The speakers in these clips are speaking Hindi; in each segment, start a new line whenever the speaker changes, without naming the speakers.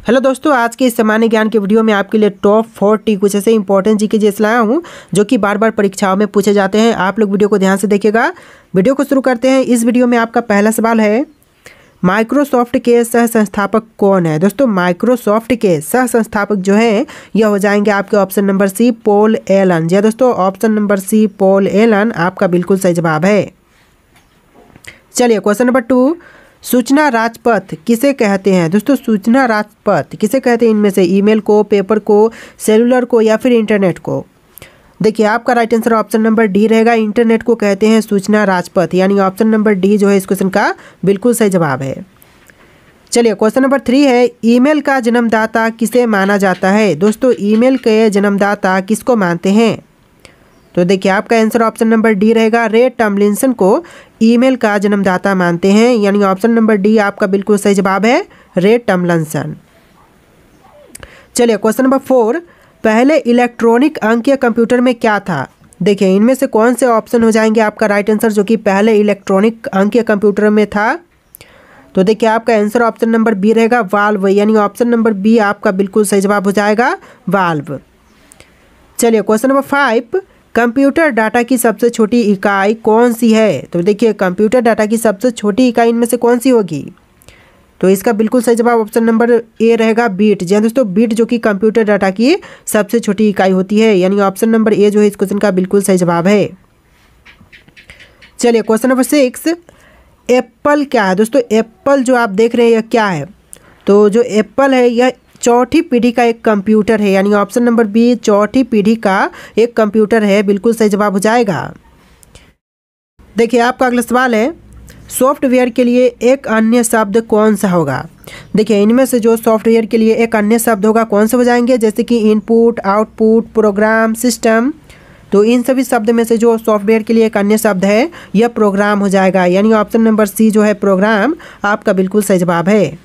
हेलो दोस्तों, आज के इस सामान्य ज्ञान के वीडियो में आपके लिए टॉप 40 कुछ ऐसे इंपॉर्टेंट जीके जीएस लाया हूं जो कि बार बार परीक्षाओं में पूछे जाते हैं। आप लोग वीडियो को ध्यान से देखिएगा। वीडियो को शुरू करते हैं। इस वीडियो में आपका पहला सवाल है, माइक्रोसॉफ्ट के सह संस्थापक कौन है। दोस्तों, माइक्रोसॉफ्ट के सह संस्थापक जो है यह हो जाएंगे आपके option number C, Paul Allen. जी दोस्तों, option number C, Paul Allen आपका बिल्कुल सही जवाब है। चलिए क्वेश्चन नंबर 2, सूचना राजपथ किसे कहते हैं। दोस्तों, सूचना राजपथ किसे कहते हैं। इनमें से ईमेल को, पेपर को, सेलुलर को या फिर इंटरनेट को। देखिए, आपका right answer option number D रहेगा। इंटरनेट को कहते हैं सूचना राजपथ, यानी ऑप्शन नंबर डी जो है इस क्वेश्चन का बिल्कुल सही जवाब है। चलिए क्वेश्चन नंबर 3 है, ईमेल का जन्मदाता किसे माना जाता है। दोस्तों, ईमेल के जन्मदाता किसको मानते हैं। तो देखिए, आपका आंसर ऑप्शन नंबर डी रहेगा। रे टॉमलिंसन को ईमेल का जन्मदाता मानते हैं, यानी ऑप्शन नंबर डी आपका बिल्कुल सही जवाब है, रे टॉमलिंसन। चलिए क्वेश्चन नंबर 4, पहले इलेक्ट्रॉनिक अंकीय कंप्यूटर में क्या था। देखिए, इनमें से कौन से ऑप्शन हो जाएंगे आपका राइट आंसर जो कि पहले इलेक्ट्रॉनिक अंकीय कंप्यूटर में था। तो देखिए, आपका आंसर ऑप्शन नंबर बी रहेगा, वाल्व, यानी ऑप्शन नंबर बी आपका बिल्कुल सही जवाब हो जाएगा, वाल्व। चलिए क्वेश्चन नंबर 5, कंप्यूटर डाटा की सबसे छोटी इकाई कौन सी है। तो देखिए, कंप्यूटर डाटा की सबसे छोटी इकाई इनमें से कौन सी होगी। तो इसका बिल्कुल सही जवाब ऑप्शन नंबर ए रहेगा, बीट। जी दोस्तों, बीट जो कि कंप्यूटर डाटा की सबसे छोटी इकाई होती है, यानी ऑप्शन नंबर ए जो है इस क्वेश्चन का बिल्कुल सही जवाब है। चलिए क्वेश्चन नंबर 6, एप्पल क्या है। दोस्तों, एप्पल जो आप देख रहे हैं यह क्या है। तो जो एप्पल है यह चौथी पीढ़ी का एक कंप्यूटर है, यानी ऑप्शन नंबर बी चौथी पीढ़ी का एक कंप्यूटर है, बिल्कुल सही जवाब हो जाएगा। देखिए, आपका अगला सवाल है, सॉफ्टवेयर के लिए एक अन्य शब्द कौन सा होगा। देखिए, इनमें से जो सॉफ्टवेयर के लिए एक अन्य शब्द होगा कौन से हो जाएंगे, जैसे कि इनपुट, आउटपुट, प्रोग्राम, सिस्टम। तो इन सभी शब्द में से जो सॉफ्टवेयर के लिए एक अन्य शब्द है यह प्रोग्राम हो जाएगा, यानी ऑप्शन नंबर सी जो है प्रोग्राम आपका बिल्कुल सही जवाब है।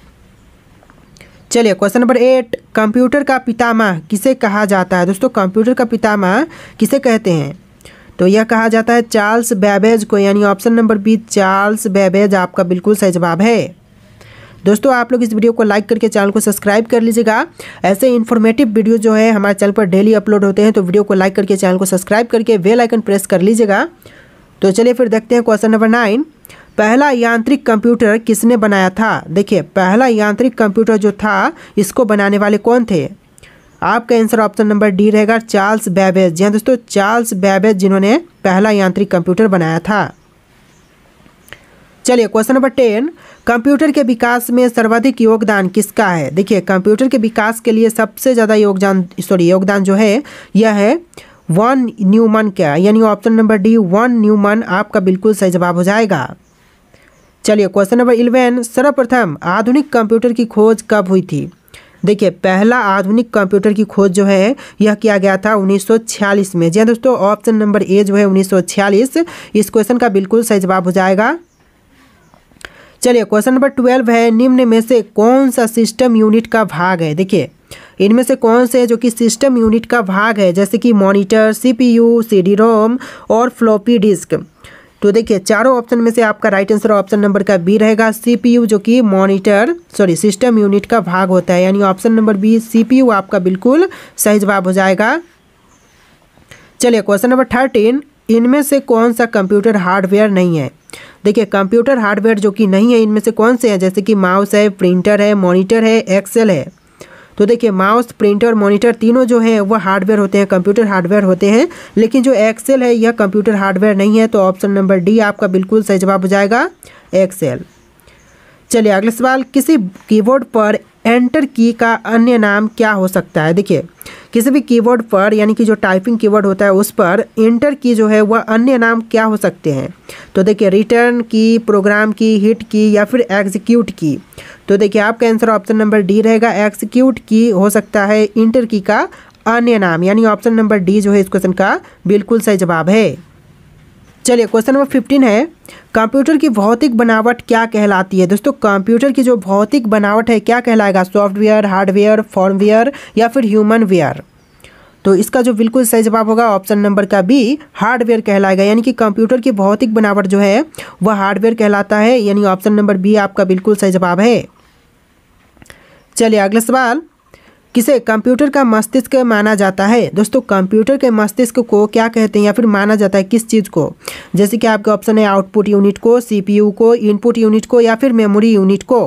चलिए क्वेश्चन नंबर 8, कंप्यूटर का पितामह किसे कहा जाता है। दोस्तों, कंप्यूटर का पितामह किसे कहते हैं। तो यह कहा जाता है चार्ल्स बैबेज को, यानी option number B Charles Babbage आपका बिल्कुल सही जवाब है। दोस्तों, आप लोग इस वीडियो को लाइक करके चैनल को सब्सक्राइब कर लीजिएगा। ऐसे इन्फॉर्मेटिव वीडियो जो है हमारे चैनल पर डेली अपलोड होते हैं, तो वीडियो को लाइक करके चैनल को सब्सक्राइब करके बेल आइकन प्रेस कर लीजिएगा। तो चलिए फिर देखते हैं क्वेश्चन नंबर 9, पहला यांत्रिक कंप्यूटर किसने बनाया था। देखिए, पहला यांत्रिक कंप्यूटर जो था इसको बनाने वाले कौन थे। आपका आंसर ऑप्शन नंबर डी रहेगा, चार्ल्स बैबेज। जी हाँ दोस्तों, चार्ल्स बैबेज जिन्होंने पहला यांत्रिक कंप्यूटर बनाया था। चलिए क्वेश्चन नंबर 10, कंप्यूटर के विकास में सर्वाधिक योगदान किसका है। देखिए, कंप्यूटर के विकास के लिए सबसे ज़्यादा योगदान जो है यह है वॉन न्यूमन का, यानी option number D von Neumann आपका बिल्कुल सही जवाब हो जाएगा। चलिए क्वेश्चन नंबर 11, सर्वप्रथम आधुनिक कंप्यूटर की खोज कब हुई थी। देखिए, पहला आधुनिक कंप्यूटर की खोज जो है यह किया गया था 1946 में। जी हाँ दोस्तों, ऑप्शन नंबर ए जो है 1946 इस क्वेश्चन का बिल्कुल सही जवाब हो जाएगा। चलिए क्वेश्चन नंबर 12 है, निम्न में से कौन सा सिस्टम यूनिट का भाग है। देखिए, इनमें से कौन से जो कि सिस्टम यूनिट का भाग है, जैसे कि मॉनिटर, सीपीयू, सीडी रोम और फ्लॉपी डिस्क। तो देखिए, चारों ऑप्शन में से आपका राइट आंसर ऑप्शन नंबर का बी रहेगा, सीपीयू जो कि सिस्टम यूनिट का भाग होता है, यानी ऑप्शन नंबर बी सीपीयू आपका बिल्कुल सही जवाब हो जाएगा। चलिए क्वेश्चन नंबर 13, इनमें से कौन सा कंप्यूटर हार्डवेयर नहीं है। देखिए, कंप्यूटर हार्डवेयर जो कि नहीं है इनमें से कौन से हैं, जैसे कि माउस है, प्रिंटर है, मॉनिटर है, एक्सेल है। तो देखिए, माउस, प्रिंटर, मॉनिटर तीनों जो हैं वह हार्डवेयर होते हैं, कंप्यूटर हार्डवेयर होते हैं, लेकिन जो एक्सेल है यह कंप्यूटर हार्डवेयर नहीं है। तो ऑप्शन नंबर डी आपका बिल्कुल सही जवाब हो जाएगा, एक्सेल। चलिए अगला सवाल, किसी कीबोर्ड पर एंटर की का अन्य नाम क्या हो सकता है। देखिए, किसी भी कीबोर्ड पर, यानी कि जो टाइपिंग कीबोर्ड होता है उस पर एंटर की जो है वह अन्य नाम क्या हो सकते हैं। तो देखिए, रिटर्न की, प्रोग्राम की, हिट की या फिर एग्जीक्यूट की। तो देखिए, आपका आंसर ऑप्शन नंबर डी रहेगा, एग्जीक्यूट की हो सकता है इंटर की का अन्य नाम, यानी ऑप्शन नंबर डी जो है इस क्वेश्चन का बिल्कुल सही जवाब है। चलिए क्वेश्चन नंबर 15 है, कंप्यूटर की भौतिक बनावट क्या कहलाती है। दोस्तों, कंप्यूटर की जो भौतिक बनावट है क्या कहलाएगा, सॉफ्टवेयर, हार्डवेयर, फर्मवेयर या फिर ह्यूमन वेयर। तो इसका जो बिल्कुल सही जवाब होगा ऑप्शन नंबर का बी, हार्डवेयर कहलाएगा, यानी कि कंप्यूटर की भौतिक बनावट जो है वह हार्डवेयर कहलाता है, यानी ऑप्शन नंबर बी आपका बिल्कुल सही जवाब है। चलिए अगला सवाल, किसे कंप्यूटर का मस्तिष्क माना जाता है? दोस्तों कंप्यूटर के मस्तिष्क को क्या कहते हैं या फिर माना जाता है किस चीज़ को? जैसे कि आपके ऑप्शन है आउटपुट यूनिट को, सीपीयू को, इनपुट यूनिट को या फिर मेमोरी यूनिट को।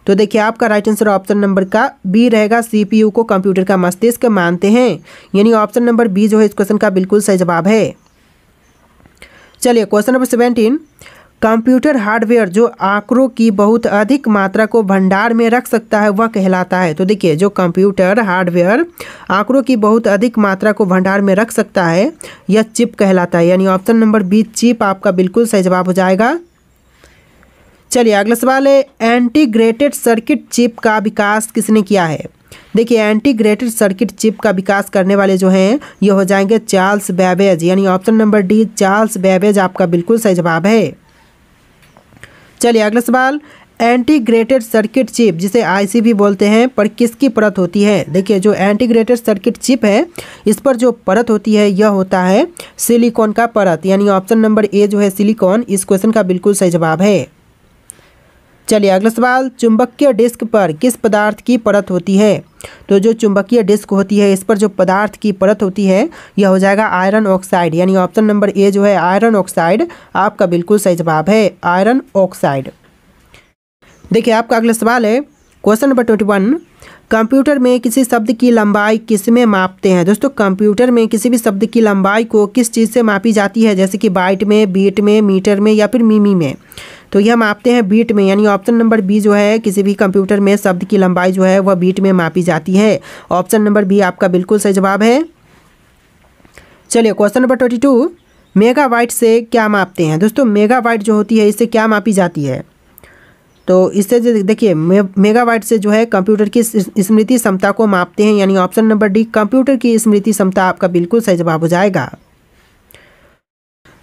तो देखिए आपका राइट आंसर ऑप्शन नंबर का बी रहेगा, सीपीयू को कंप्यूटर का मस्तिष्क मानते हैं, यानी ऑप्शन नंबर बी जो है इस क्वेश्चन का बिल्कुल सही जवाब है। चलिए क्वेश्चन नंबर 17, कंप्यूटर हार्डवेयर जो आंकड़ों की बहुत अधिक मात्रा को भंडार में रख सकता है वह कहलाता है। तो देखिए जो कंप्यूटर हार्डवेयर आंकड़ों की बहुत अधिक मात्रा को भंडार में रख सकता है यह चिप कहलाता है, यानी ऑप्शन नंबर बी चिप आपका बिल्कुल सही जवाब हो जाएगा। चलिए अगला सवाल है, इंटीग्रेटेड सर्किट चिप का विकास किसने किया है? देखिए इंटीग्रेटेड सर्किट चिप का विकास करने वाले जो हैं ये हो जाएंगे चार्ल्स बेबेज, यानी option number D Charles Babbage आपका बिल्कुल सही जवाब है। चलिए अगला सवाल, इंटीग्रेटेड सर्किट चिप जिसे आईसी भी बोलते हैं पर किसकी परत होती है? देखिए जो इंटीग्रेटेड सर्किट चिप है इस पर जो परत होती है यह होता है सिलिकॉन का परत, यानी ऑप्शन नंबर ए जो है सिलिकॉन इस क्वेश्चन का बिल्कुल सही जवाब है। चलिए अगला सवाल, चुंबकीय डिस्क पर किस पदार्थ की परत होती है? तो जो चुंबकीय डिस्क होती है इस पर जो पदार्थ की परत होती है यह हो जाएगा आयरन ऑक्साइड, यानी ऑप्शन नंबर ए जो है आयरन ऑक्साइड आपका बिल्कुल सही जवाब है, आयरन ऑक्साइड। देखिए आपका अगला सवाल है क्वेश्चन नंबर 21, कंप्यूटर में किसी शब्द की लंबाई किस में मापते हैं? दोस्तों कंप्यूटर में किसी भी शब्द की लंबाई को किस चीज़ से मापी जाती है? जैसे कि बाइट में, बीट में, मीटर में या फिर मिमी में। तो यह मापते हैं बीट में, यानी ऑप्शन नंबर बी जो है किसी भी कंप्यूटर में शब्द की लंबाई जो है वह बीट में मापी जाती है, ऑप्शन नंबर बी आपका बिल्कुल सही जवाब है। चलिए क्वेश्चन नंबर 22, मेगाबाइट से क्या मापते हैं? दोस्तों मेगाबाइट जो होती है इससे क्या मापी जाती है? तो इससे देखिए मेगाबाइट से जो है कंप्यूटर की स्मृति क्षमता को मापते हैं, यानी ऑप्शन नंबर डी कंप्यूटर की स्मृति क्षमता आपका बिल्कुल सही जवाब हो जाएगा।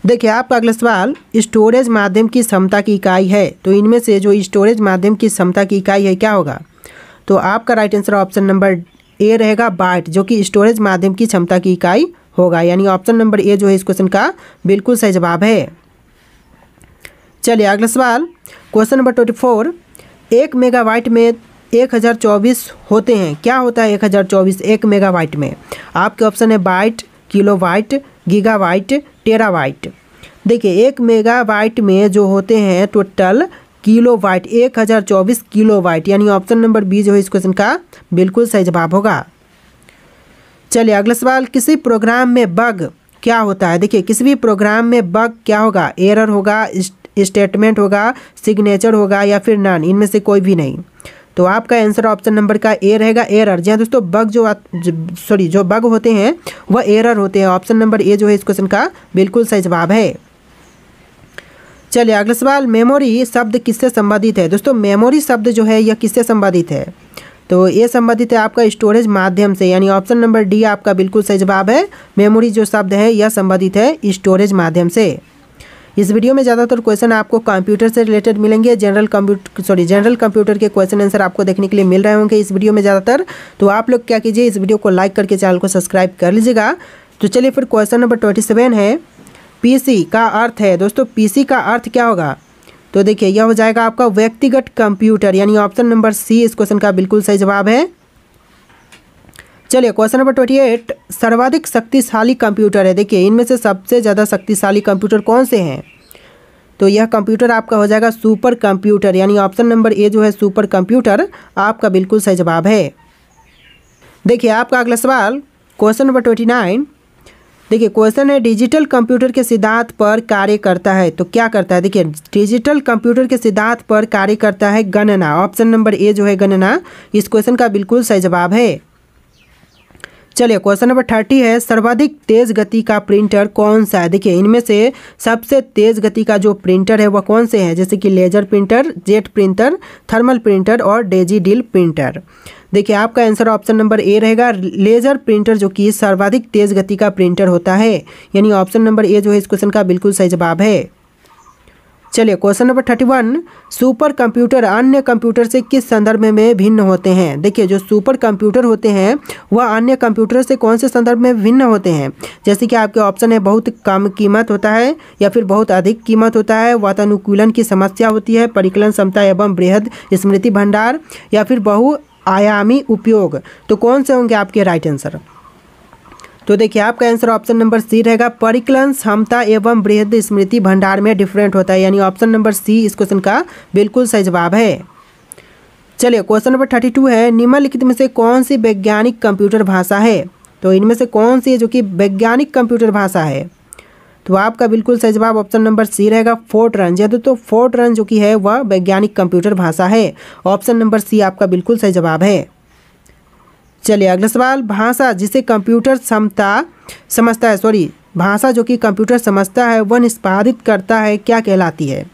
देखिए आपका अगला सवाल, स्टोरेज माध्यम की क्षमता की इकाई है, तो इनमें से जो स्टोरेज माध्यम की क्षमता की इकाई है क्या होगा? तो आपका right answer option number A रहेगा बाइट, जो कि स्टोरेज माध्यम की क्षमता की इकाई होगा, यानी ऑप्शन नंबर ए जो है इस क्वेश्चन का बिल्कुल सही जवाब है। चलिए अगला सवाल क्वेश्चन नंबर 24, 1 मेगाबाइट में 1024 होते हैं, क्या होता है 1024 1 मेगाबाइट में? आपके ऑप्शन है बाइट, किलोबाइट, गीगाबाइट, टेराबाइट। देखिए 1 मेगाबाइट में जो होते हैं टोटल किलोबाइट 1024 किलोबाइट, यानी ऑप्शन नंबर बी जो है इस क्वेश्चन का बिल्कुल सही जवाब होगा। चलिए अगला सवाल, किसी प्रोग्राम में बग क्या होता है? देखिए किसी भी प्रोग्राम में बग क्या होगा? एरर होगा, स्टेटमेंट होगा, सिग्नेचर होगा या फिर नन, इनमें से कोई भी नहीं। तो आपका आंसर ऑप्शन नंबर का ए रहेगा एरर। जी हाँ दोस्तों, बग जो बग होते हैं वह एरर होते हैं, ऑप्शन नंबर ए जो है इस क्वेश्चन का बिल्कुल सही जवाब है। चलिए अगला सवाल, मेमोरी शब्द किससे संबंधित है? दोस्तों मेमोरी शब्द जो है यह किससे संबंधित है? तो ये संबंधित है आपका स्टोरेज माध्यम से, यानी ऑप्शन नंबर डी आपका बिल्कुल सही जवाब है। मेमोरी जो शब्द है यह संबंधित है स्टोरेज माध्यम से। इस वीडियो में ज़्यादातर क्वेश्चन आपको कंप्यूटर से रिलेटेड मिलेंगे, जनरल कंप्यूटर के क्वेश्चन आंसर आपको देखने के लिए मिल रहे होंगे इस वीडियो में ज़्यादातर। तो आप लोग क्या कीजिए, इस वीडियो को लाइक करके चैनल को सब्सक्राइब कर लीजिएगा। तो चलिए फिर क्वेश्चन नंबर 27 है, पीसी का अर्थ है। दोस्तों पीसी का अर्थ क्या होगा? तो देखिए यह हो जाएगा आपका व्यक्तिगत कंप्यूटर, यानी ऑप्शन नंबर सी इस क्वेश्चन का बिल्कुल सही जवाब है। चलिए क्वेश्चन नंबर 28, सर्वाधिक शक्तिशाली कंप्यूटर है। देखिए इनमें से सबसे ज़्यादा शक्तिशाली कंप्यूटर कौन से हैं? तो यह कंप्यूटर आपका हो जाएगा सुपर कंप्यूटर, यानी ऑप्शन नंबर ए जो है सुपर कंप्यूटर आपका बिल्कुल सही जवाब है। देखिए आपका अगला सवाल क्वेश्चन नंबर 29, देखिए क्वेश्चन है डिजिटल कंप्यूटर के सिद्धांत पर कार्य करता है, तो क्या करता है? देखिए डिजिटल कंप्यूटर के सिद्धांत पर कार्य करता है गणना, ऑप्शन नंबर ए जो है गणना इस क्वेश्चन का बिल्कुल सही जवाब है। चलिए क्वेश्चन नंबर 30 है, सर्वाधिक तेज गति का प्रिंटर कौन सा है? देखिए इनमें से सबसे तेज गति का जो प्रिंटर है वह कौन से हैं? जैसे कि laser printer, jet printer, thermal printer और डिजिटल प्रिंटर। देखिए आपका आंसर ऑप्शन नंबर ए रहेगा लेजर प्रिंटर, जो कि सर्वाधिक तेज गति का प्रिंटर होता है, यानी ऑप्शन नंबर ए जो है इस क्वेश्चन का बिल्कुल सही जवाब है। चलिए क्वेश्चन नंबर 31, सुपर कंप्यूटर अन्य कंप्यूटर से किस संदर्भ में भिन्न होते हैं? देखिए जो सुपर कंप्यूटर होते हैं वह अन्य कंप्यूटर से कौन से संदर्भ में भिन्न होते हैं? जैसे कि आपके ऑप्शन है बहुत कम कीमत होता है या फिर बहुत अधिक कीमत होता है, वातानुकूलन की समस्या होती है, परिकलन क्षमता एवं बृहद स्मृति भंडार या फिर बहु आयामी उपयोग, तो कौन से होंगे आपके राइट आंसर? तो देखिए आपका आंसर ऑप्शन नंबर सी रहेगा, परिकलन क्षमता एवं बृहद स्मृति भंडार में डिफरेंट होता है, यानी ऑप्शन नंबर सी इस क्वेश्चन का बिल्कुल सही जवाब है। चलिए क्वेश्चन नंबर 32 है, निम्नलिखित में से कौन सी वैज्ञानिक कंप्यूटर भाषा है? तो इनमें से कौन सी है जो कि वैज्ञानिक कंप्यूटर भाषा है? तो आपका बिल्कुल सही जवाब ऑप्शन नंबर सी रहेगा, फोर्ट्रन। तो फोर्ट्रन जो कि है वह वैज्ञानिक कंप्यूटर भाषा है, ऑप्शन नंबर सी आपका बिल्कुल सही जवाब है। चलिए अगला सवाल, भाषा जिसे कंप्यूटर समझता है, भाषा जो कि कंप्यूटर समझता है वह निष्पादित करता है क्या कहलाती है?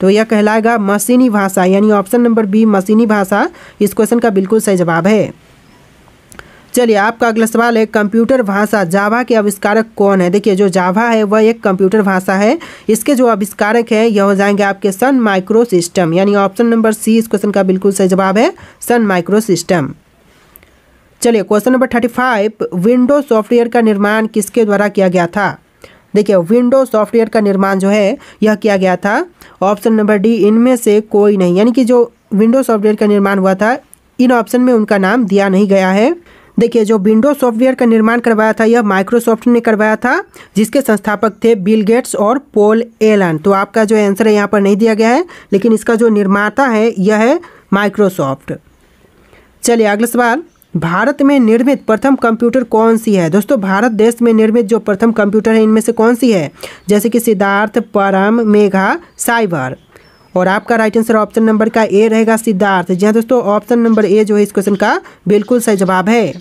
तो यह कहलाएगा मशीनी भाषा, यानी ऑप्शन नंबर बी मशीनी भाषा इस क्वेश्चन का बिल्कुल सही जवाब है। चलिए आपका अगला सवाल है, कंप्यूटर भाषा जावा के आविष्कारक कौन है? देखिए जो जावा है वह एक कंप्यूटर भाषा है, इसके जो आविष्कारक है यह हो जाएंगे आपके सन माइक्रो सिस्टम, यानी ऑप्शन नंबर सी इस क्वेश्चन का बिल्कुल सही जवाब है, सन माइक्रो सिस्टम। चलिए क्वेश्चन नंबर 35, विंडो सॉफ्टवेयर का निर्माण किसके द्वारा किया गया था? देखिए विंडो सॉफ्टवेयर का निर्माण जो है यह किया गया था, ऑप्शन नंबर डी इनमें से कोई नहीं, यानी कि जो विंडो सॉफ्टवेयर का निर्माण हुआ था इन ऑप्शन में उनका नाम दिया नहीं गया है। देखिए जो विंडो सॉफ्टवेयर का निर्माण करवाया था यह माइक्रोसॉफ्ट ने करवाया था, जिसके संस्थापक थे बिल गेट्स और पॉल एलन। तो आपका जो आंसर है यहाँ पर नहीं दिया गया है, लेकिन इसका जो निर्माता है यह है माइक्रोसॉफ्ट। चलिए अगला सवाल, भारत में निर्मित प्रथम कंप्यूटर कौन सी है? दोस्तों भारत देश में निर्मित जो प्रथम कंप्यूटर है इनमें से कौन सी है? जैसे कि सिद्धार्थ, परम, मेघा, साइबर। और आपका राइट आंसर ऑप्शन नंबर का ए रहेगा, सिद्धार्थ। जी हाँ दोस्तों, ऑप्शन नंबर ए जो है इस क्वेश्चन का बिल्कुल सही जवाब है।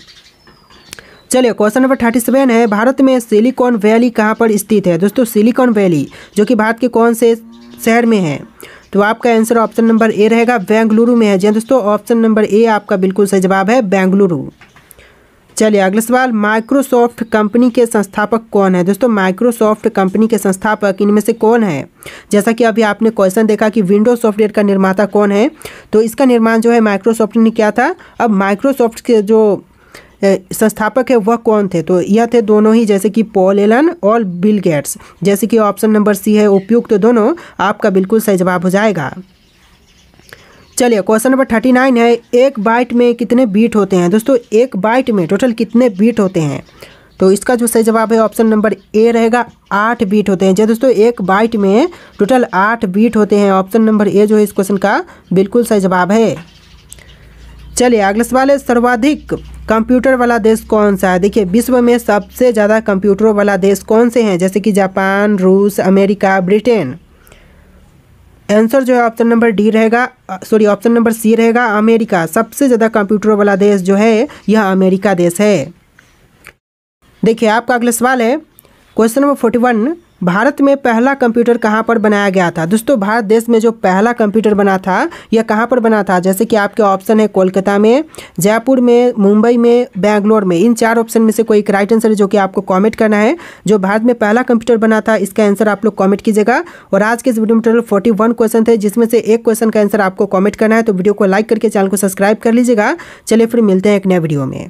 चलिए क्वेश्चन नंबर 37 है, भारत में सिलिकॉन वैली कहाँ पर स्थित है? दोस्तों सिलिकॉन वैली जो कि भारत के कौन से शहर में है? तो आपका आंसर ऑप्शन नंबर ए रहेगा, बेंगलुरु में है। जी दोस्तों, ऑप्शन नंबर ए आपका बिल्कुल सही जवाब है, बेंगलुरु। चलिए अगला सवाल, माइक्रोसॉफ्ट कंपनी के संस्थापक कौन है? दोस्तों माइक्रोसॉफ्ट कंपनी के संस्थापक इनमें से कौन है? जैसा कि अभी आपने क्वेश्चन देखा कि विंडोज सॉफ्टवेयर का निर्माता कौन है, तो इसका निर्माण जो है माइक्रोसॉफ्ट ने किया था। अब माइक्रोसॉफ्ट के जो संस्थापक है वह कौन थे? तो यह थे दोनों ही, जैसे कि पॉल एलन और बिल गेट्स। जैसे कि ऑप्शन नंबर सी है उपयुक्त, तो दोनों आपका बिल्कुल सही जवाब हो जाएगा। चलिए क्वेश्चन नंबर 39 है, एक बाइट में कितने बीट होते हैं? दोस्तों एक बाइट में टोटल कितने बीट होते हैं? तो इसका जो सही जवाब है ऑप्शन नंबर ए रहेगा, 8 बीट होते हैं। जी दोस्तों, एक बाइट में टोटल 8 बीट होते हैं, ऑप्शन नंबर ए जो है इस क्वेश्चन का बिल्कुल सही जवाब है। चलिए अगला सवाल है, सर्वाधिक कंप्यूटर वाला देश कौन सा है? देखिए विश्व में सबसे ज़्यादा कंप्यूटरों वाला देश कौन से हैं? जैसे कि जापान, रूस, अमेरिका, ब्रिटेन। आंसर जो है ऑप्शन नंबर डी रहेगा, ऑप्शन नंबर सी रहेगा, अमेरिका। सबसे ज़्यादा कंप्यूटरों वाला देश जो है यह अमेरिका देश है। देखिए आपका अगला सवाल है, क्वेश्चन नंबर 41, भारत में पहला कंप्यूटर कहाँ पर बनाया गया था? दोस्तों भारत देश में जो पहला कंप्यूटर बना था यह कहाँ पर बना था? जैसे कि आपके ऑप्शन है कोलकाता में, जयपुर में, मुंबई में, बेंगलोर में। इन 4 ऑप्शन में से कोई एक राइट आंसर है जो कि आपको कमेंट करना है। जो भारत में पहला कंप्यूटर बना था इसका आंसर आप लोग कमेंट कीजिएगा। और आज के इस वीडियो में टोटल 41 क्वेश्चन थे, जिसमें से एक क्वेश्चन का आंसर आपको कमेंट करना है। तो वीडियो को लाइक करके चैनल को सब्सक्राइब कर लीजिएगा। चलिए फिर मिलते हैं एक नए वीडियो में।